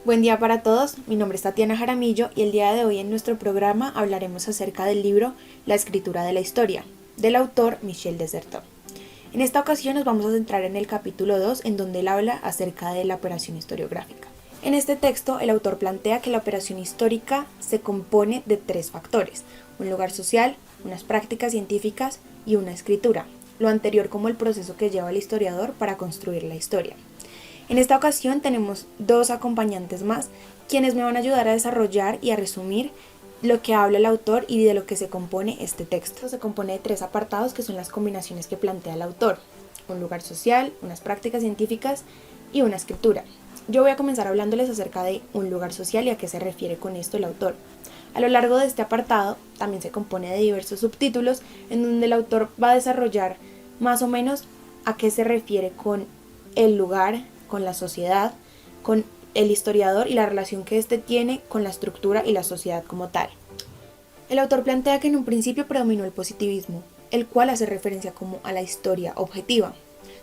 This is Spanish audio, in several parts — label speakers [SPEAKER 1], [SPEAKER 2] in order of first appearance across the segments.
[SPEAKER 1] Buen día para todos, mi nombre es Tatiana Jaramillo y el día de hoy en nuestro programa hablaremos acerca del libro La escritura de la historia, del autor Michel Desserteaux. En esta ocasión nos vamos a centrar en el capítulo 2, en donde él habla acerca de la operación historiográfica. En este texto, el autor plantea que la operación histórica se compone de tres factores: un lugar social, unas prácticas científicas y una escritura, lo anterior como el proceso que lleva el historiador para construir la historia. En esta ocasión tenemos dos acompañantes más, quienes me van a ayudar a desarrollar y a resumir lo que habla el autor y de lo que se compone este texto. Se compone de tres apartados que son las combinaciones que plantea el autor: un lugar social, unas prácticas científicas y una escritura. Yo voy a comenzar hablándoles acerca de un lugar social y a qué se refiere con esto el autor. A lo largo de este apartado también se compone de diversos subtítulos en donde el autor va a desarrollar más o menos a qué se refiere con el lugar, con la sociedad, con el historiador y la relación que éste tiene con la estructura y la sociedad como tal. El autor plantea que en un principio predominó el positivismo, el cual hace referencia como a la historia objetiva.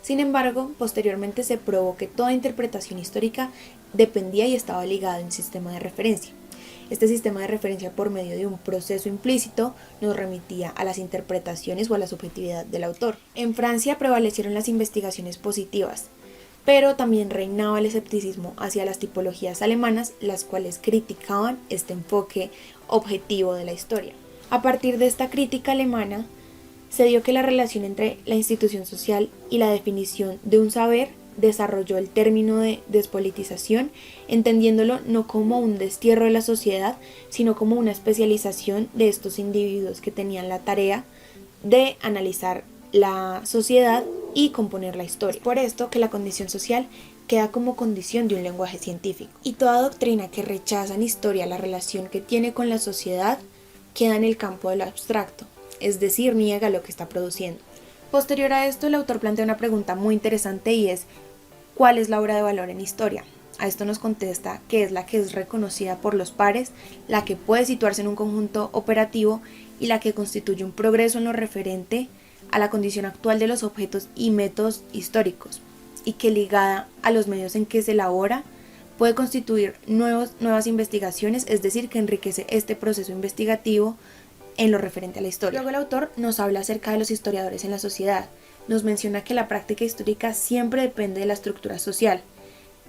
[SPEAKER 1] Sin embargo, posteriormente se probó que toda interpretación histórica dependía y estaba ligada a un sistema de referencia. Este sistema de referencia, por medio de un proceso implícito, nos remitía a las interpretaciones o a la subjetividad del autor. En Francia prevalecieron las investigaciones positivas, pero también reinaba el escepticismo hacia las tipologías alemanas, las cuales criticaban este enfoque objetivo de la historia. A partir de esta crítica alemana, se dio que la relación entre la institución social y la definición de un saber desarrolló el término de despolitización, entendiéndolo no como un destierro de la sociedad, sino como una especialización de estos individuos que tenían la tarea de analizar la sociedad y componer la historia. Es por esto que la condición social queda como condición de un lenguaje científico. Y toda doctrina que rechaza en historia la relación que tiene con la sociedad queda en el campo de lo abstracto, es decir, niega lo que está produciendo. Posterior a esto, el autor plantea una pregunta muy interesante y es: ¿cuál es la obra de valor en historia? A esto nos contesta que es la que es reconocida por los pares, la que puede situarse en un conjunto operativo y la que constituye un progreso en lo referente a la condición actual de los objetos y métodos históricos, y que ligada a los medios en que se elabora puede constituir nuevas investigaciones, es decir, que enriquece este proceso investigativo en lo referente a la historia. Luego el autor nos habla acerca de los historiadores en la sociedad, nos menciona que la práctica histórica siempre depende de la estructura social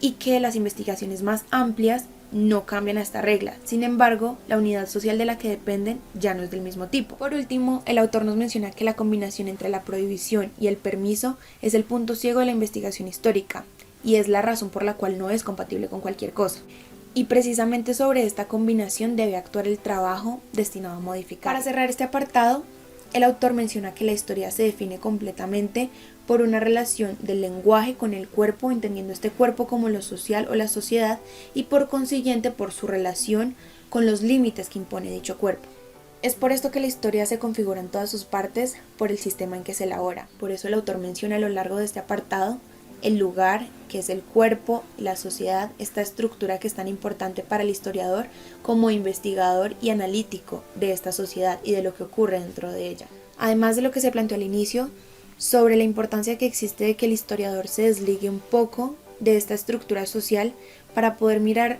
[SPEAKER 1] y que las investigaciones más amplias no cambian a esta regla. Sin embargo, la unidad social de la que dependen ya no es del mismo tipo. Por último, el autor nos menciona que la combinación entre la prohibición y el permiso es el punto ciego de la investigación histórica y es la razón por la cual no es compatible con cualquier cosa. Y precisamente sobre esta combinación debe actuar el trabajo destinado a modificar. Para cerrar este apartado, el autor menciona que la historia se define completamente por una relación del lenguaje con el cuerpo, entendiendo este cuerpo como lo social o la sociedad, y por consiguiente por su relación con los límites que impone dicho cuerpo. Es por esto que la historia se configura en todas sus partes por el sistema en que se elabora. Por eso el autor menciona a lo largo de este apartado el lugar, que es el cuerpo, la sociedad, esta estructura que es tan importante para el historiador como investigador y analítico de esta sociedad y de lo que ocurre dentro de ella. Además de lo que se planteó al inicio, sobre la importancia que existe de que el historiador se desligue un poco de esta estructura social para poder mirar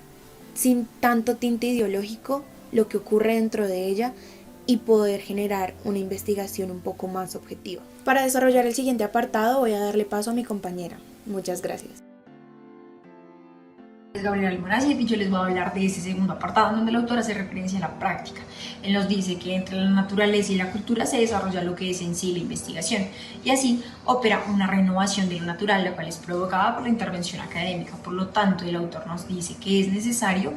[SPEAKER 1] sin tanto tinte ideológico lo que ocurre dentro de ella y poder generar una investigación un poco más objetiva. Para desarrollar el siguiente apartado voy a darle paso a mi compañera. Muchas gracias.
[SPEAKER 2] Es Gabriela Almoraz y yo les voy a hablar de ese segundo apartado donde el autor hace referencia a la práctica. Él nos dice que entre la naturaleza y la cultura se desarrolla lo que es en sí la investigación y así opera una renovación de lo natural, la cual es provocada por la intervención académica. Por lo tanto, el autor nos dice que es necesario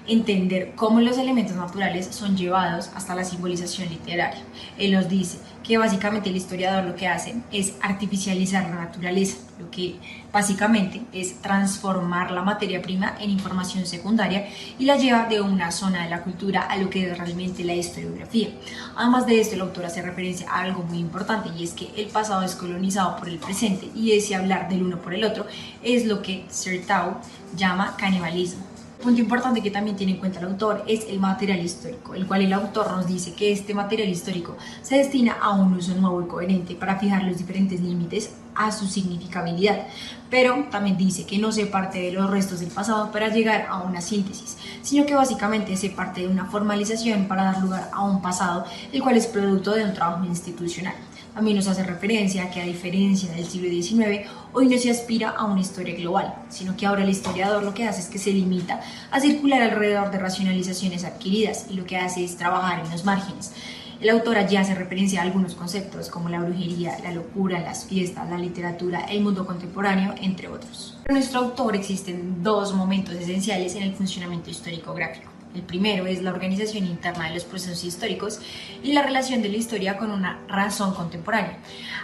[SPEAKER 2] entender cómo los elementos naturales son llevados hasta la simbolización literaria. Él nos dice que básicamente el historiador lo que hace es artificializar la naturaleza, lo que básicamente es transformar la materia prima en información secundaria y la lleva de una zona de la cultura a lo que es realmente la historiografía. Además de esto, el autor hace referencia a algo muy importante y es que el pasado es colonizado por el presente y ese hablar del uno por el otro es lo que Desserteaux llama canibalismo. Punto importante que también tiene en cuenta el autor es el material histórico, el cual el autor nos dice que este material histórico se destina a un uso nuevo y coherente para fijar los diferentes límites a su significabilidad, pero también dice que no se parte de los restos del pasado para llegar a una síntesis, sino que básicamente se parte de una formalización para dar lugar a un pasado, el cual es producto de un trabajo institucional. También nos hace referencia a que, a diferencia del siglo XIX, hoy no se aspira a una historia global, sino que ahora el historiador lo que hace es que se limita a circular alrededor de racionalizaciones adquiridas y lo que hace es trabajar en los márgenes. El autor allí hace referencia a algunos conceptos como la brujería, la locura, las fiestas, la literatura, el mundo contemporáneo, entre otros. Para nuestro autor existen dos momentos esenciales en el funcionamiento histórico-gráfico. El primero es la organización interna de los procesos históricos y la relación de la historia con una razón contemporánea.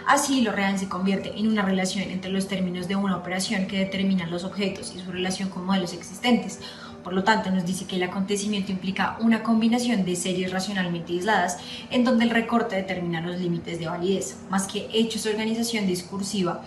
[SPEAKER 2] Así, lo real se convierte en una relación entre los términos de una operación que determinan los objetos y su relación con modelos existentes. Por lo tanto, nos dice que el acontecimiento implica una combinación de series racionalmente aisladas en donde el recorte determina los límites de validez, más que hechos de organización discursiva.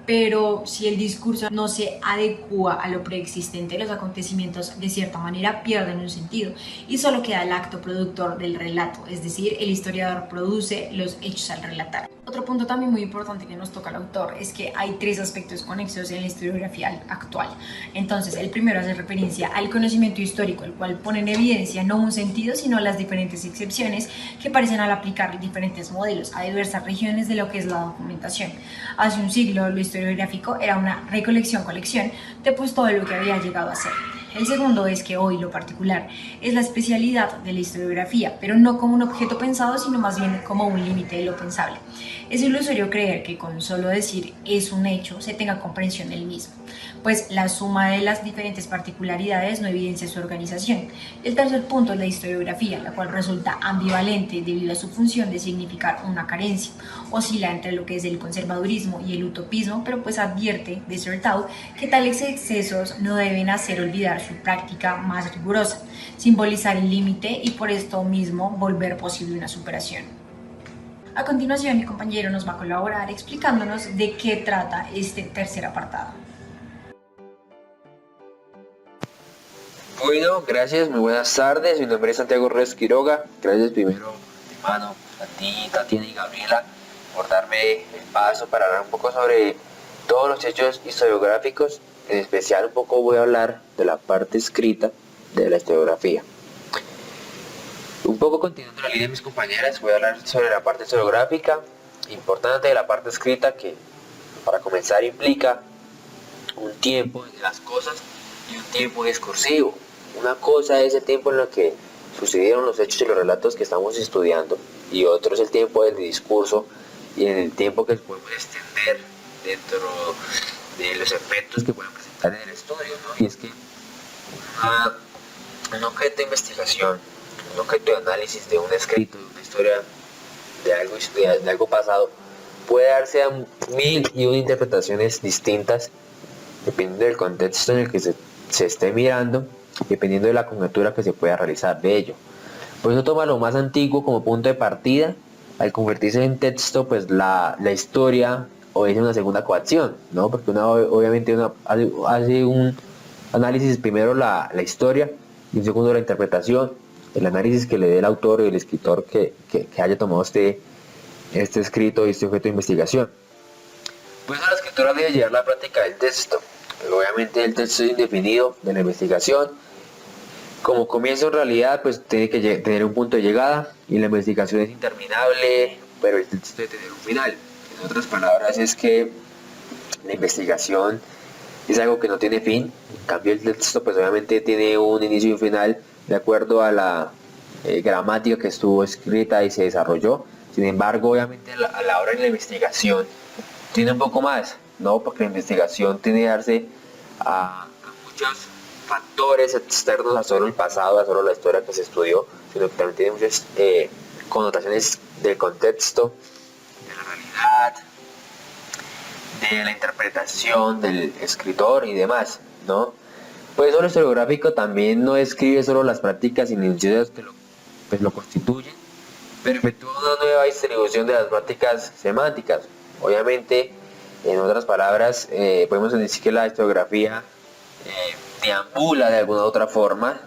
[SPEAKER 2] Pero si el discurso no se adecua a lo preexistente, los acontecimientos de cierta manera pierden un sentido y solo queda el acto productor del relato, es decir, el historiador produce los hechos al relatar. Otro punto también muy importante que nos toca al autor es que hay tres aspectos conexos en la historiografía actual. Entonces, el primero hace referencia al conocimiento histórico, el cual pone en evidencia no un sentido, sino las diferentes excepciones que parecen al aplicar diferentes modelos a diversas regiones de lo que es la documentación. Hace un siglo, lo historiográfico era una recolección-colección de pues todo lo que había llegado a ser. El segundo es que hoy lo particular es la especialidad de la historiografía, pero no como un objeto pensado, sino más bien como un límite de lo pensable. Es ilusorio creer que con solo decir es un hecho se tenga comprensión del mismo, pues la suma de las diferentes particularidades no evidencia su organización. El tercer punto es la historiografía, la cual resulta ambivalente debido a su función de significar una carencia. Oscila entre lo que es el conservadurismo y el utopismo, pero pues advierte de Sertau que tales excesos no deben hacer olvidar su práctica más rigurosa, simbolizar el límite y por esto mismo volver posible una superación. A continuación, mi compañero nos va a colaborar explicándonos de qué trata este tercer apartado.
[SPEAKER 3] Bueno, gracias, muy buenas tardes. Mi nombre es Santiago Reyes Quiroga. Gracias primero, hermano, a ti, Tatiana y Gabriela, por darme el paso para hablar un poco sobre todos los hechos historiográficos. En especial un poco voy a hablar de la parte escrita de la historiografía. Un poco continuando la línea de mis compañeras, voy a hablar sobre la parte historiográfica, importante de la parte escrita, que para comenzar implica un tiempo de las cosas y un tiempo discursivo. Una cosa es el tiempo en el que sucedieron los hechos y los relatos que estamos estudiando, y otro es el tiempo del discurso y en el tiempo que podemos extender dentro de los efectos que pueden presentar en el estudio, ¿no? Y es que un objeto de investigación, un objeto de análisis de un escrito, de una historia, de algo pasado, puede darse a mil y una interpretaciones distintas dependiendo del contexto en el que se esté mirando, dependiendo de la conjetura que se pueda realizar de ello. Por eso toma lo más antiguo como punto de partida. Al convertirse en texto, pues la historia obedece una segunda coacción, ¿no? Porque obviamente hace un análisis primero la historia y un segundo la interpretación, el análisis que le dé el autor y el escritor que haya tomado este escrito y este objeto de investigación. Pues la escritura debe llevar la práctica del texto. Obviamente el texto es indefinido de la investigación. Como comienzo en realidad, pues tiene que tener un punto de llegada y la investigación es interminable, pero el texto debe tener un final. En otras palabras, es que la investigación es algo que no tiene fin. En cambio, el texto pues obviamente tiene un inicio y un final de acuerdo a la gramática que estuvo escrita y se desarrolló. Sin embargo, obviamente a la hora de la investigación tiene un poco más, ¿no? Porque la investigación tiene que darse a muchos factores externos a solo el pasado, a solo la historia que se estudió, sino que también tiene muchas connotaciones del contexto, de la realidad, de la interpretación del escritor y demás, ¿no? Pues eso, lo historiográfico también no describe solo las prácticas y iniciativas que lo constituyen, pero efectúa una nueva distribución de las prácticas semánticas. Obviamente, en otras palabras, podemos decir que la historiografía deambula de alguna u otra forma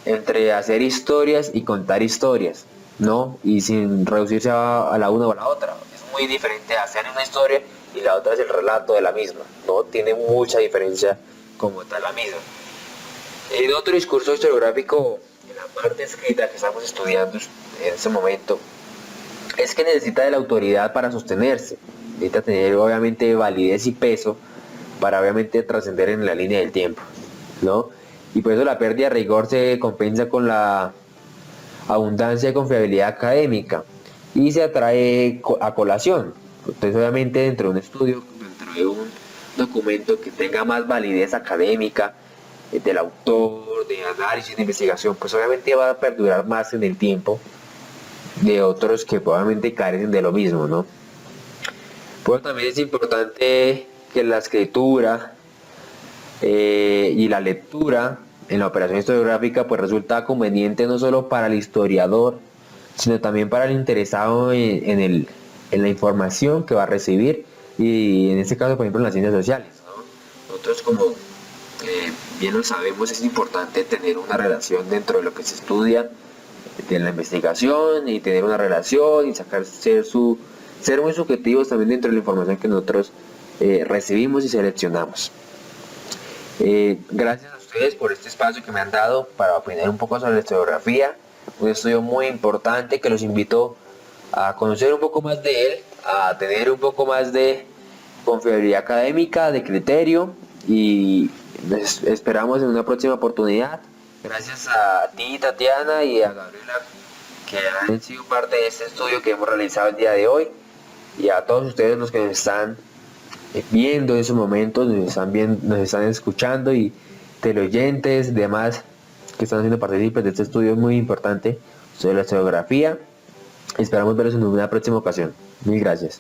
[SPEAKER 3] entre hacer historias y contar historias, ¿no? Y sin reducirse a la una o a la otra. Es muy diferente hacer una historia y la otra es el relato de la misma, ¿no? Tiene mucha diferencia como tal la misma. En otro discurso historiográfico, en la parte escrita que estamos estudiando en este momento, es que necesita de la autoridad para sostenerse, necesita tener obviamente validez y peso para obviamente trascender en la línea del tiempo, ¿no? Y por eso la pérdida de rigor se compensa con la abundancia de confiabilidad académica y se atrae a colación. Entonces obviamente dentro de un estudio, dentro de un documento que tenga más validez académica, del autor, de análisis, de investigación, pues obviamente va a perdurar más en el tiempo de otros que probablemente carecen de lo mismo, ¿no? Pues también es importante que la escritura y la lectura en la operación historiográfica pues resulta conveniente no solo para el historiador, sino también para el interesado en la información que va a recibir, y en este caso por ejemplo en las ciencias sociales, ¿no? Nosotros como bien lo sabemos, es importante tener una relación dentro de lo que se estudia, de la investigación, y tener una relación y ser muy subjetivos también dentro de la información que nosotros recibimos y seleccionamos. Gracias a ustedes por este espacio que me han dado para opinar un poco sobre la historiografía, un estudio muy importante que los invito a conocer un poco más de él, a tener un poco más de confiabilidad académica, de criterio, y esperamos en una próxima oportunidad. Gracias a ti, Tatiana, y a Gabriela, que han sido parte de este estudio que hemos realizado el día de hoy, y a todos ustedes los que nos están viendo en esos momentos, nos están escuchando, y teleoyentes, demás que están haciendo partícipes de este estudio muy importante sobre la historiografía. Esperamos verlos en una próxima ocasión. Mil gracias.